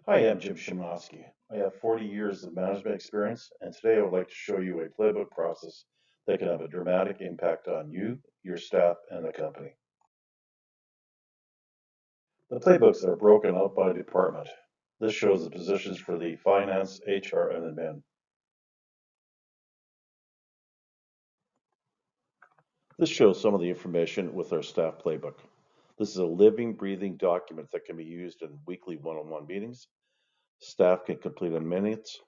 Hi, I'm Jim Shimosky. I have 40 years of management experience, and today I would like to show you a playbook process that can have a dramatic impact on you, your staff, and the company. The playbooks are broken out by department. This shows the positions for the finance, HR, and admin. This shows some of the information with our staff playbook. This is a living, breathing document that can be used in weekly one-on-one meetings. Staff can complete in minutes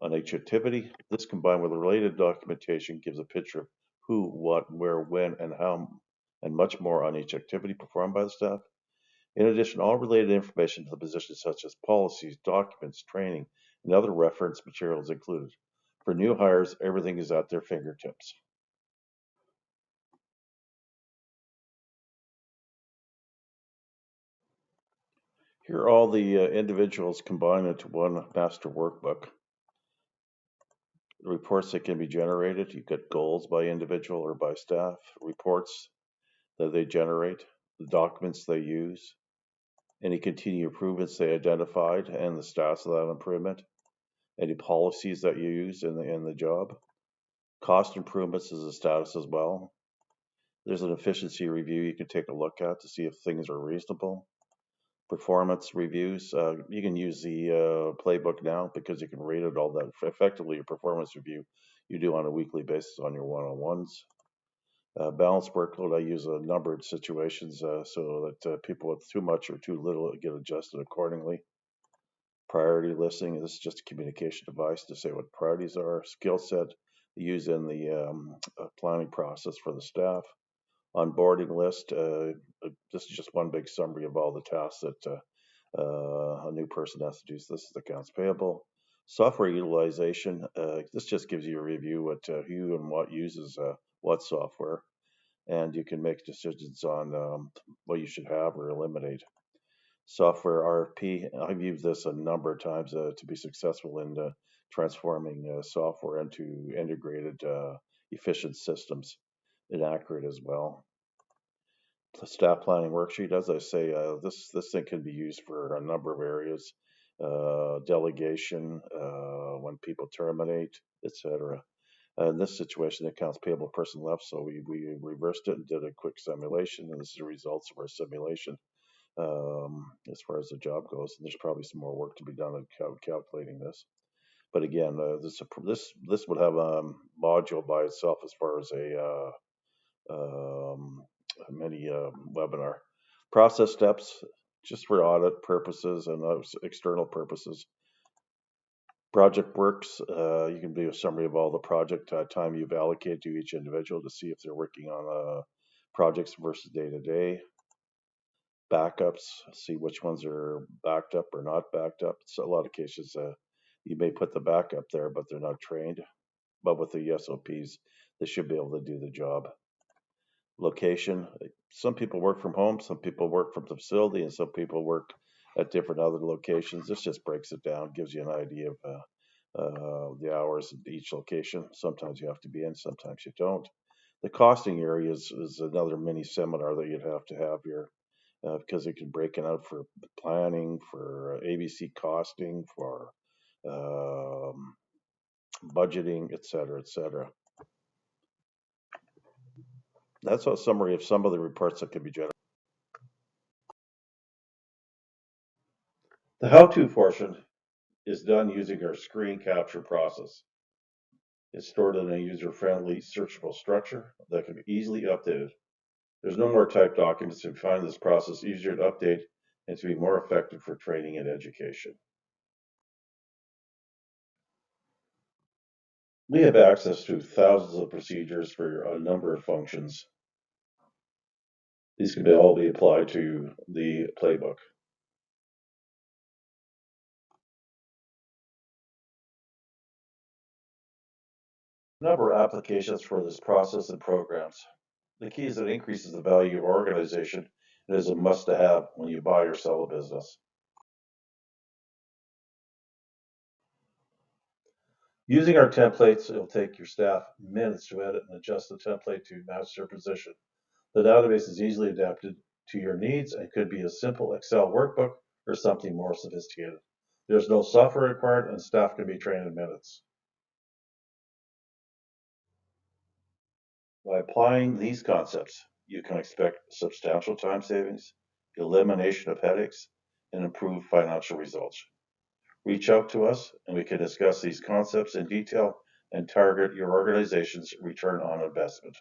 on each activity. This combined with related documentation gives a picture of who, what, where, when, and how, and much more on each activity performed by the staff. In addition, all related information to the position such as policies, documents, training, and other reference materials included. For new hires, everything is at their fingertips. Here are all the individuals combined into one master workbook. The reports that can be generated, you get goals by individual or by staff, reports that they generate, the documents they use, any continued improvements they identified and the status of that improvement, any policies that you use in the job. Cost improvements is a status as well. There's an efficiency review you can take a look at to see if things are reasonable. Performance reviews, you can use the playbook now because you can rate it all that effectively. Your performance review you do on a weekly basis on your one-on-ones. Balanced workload, I use a number of situations so that people with too much or too little get adjusted accordingly. Priority listing, this is just a communication device to say what priorities are. Skill set used in the planning process for the staff. Onboarding list, this is just one big summary of all the tasks that a new person has to do. So this is accounts payable. Software utilization, this just gives you a review what who and what uses what software, and you can make decisions on what you should have or eliminate. Software RFP, I've used this a number of times to be successful in transforming software into integrated, efficient systems and accurate as well. The staff planning worksheet, as I say, this thing can be used for a number of areas, delegation, when people terminate, etc. In this situation, the accounts payable person left, so we reversed it and did a quick simulation, and this is the results of our simulation as far as the job goes. And there's probably some more work to be done in calculating this. But again, this would have a module by itself as far as mini webinar. Process steps, just for audit purposes and external purposes. Project works, you can do a summary of all the project time you've allocated to each individual to see if they're working on projects versus day to day. Backups, see which ones are backed up or not backed up. So a lot of cases, you may put the backup there, but they're not trained. But with the SOPs, they should be able to do the job. Location, some people work from home, some people work from the facility, and some people work at different other locations. This just breaks it down, gives you an idea of the hours at each location. Sometimes you have to be in, sometimes you don't. The costing area is another mini seminar that you'd have to have here because it can break it out for planning, for ABC costing, for um, budgeting, et cetera, et cetera. That's a summary of some of the reports that can be generated. The how-to portion is done using our screen capture process. It's stored in a user-friendly, searchable structure that can be easily updated. There's no more typed documents, and we find this process easier to update and to be more effective for training and education. We have access to thousands of procedures for a number of functions. These can all be applied to the playbook. A number of applications for this process and programs. The key is that it increases the value of our organization and is a must to have when you buy or sell a business. Using our templates, it'll take your staff minutes to edit and adjust the template to match their position. The database is easily adapted to your needs and could be a simple Excel workbook or something more sophisticated. There's no software required, and staff can be trained in minutes. By applying these concepts, you can expect substantial time savings, elimination of headaches, and improved financial results. Reach out to us and we can discuss these concepts in detail and target your organization's return on investment.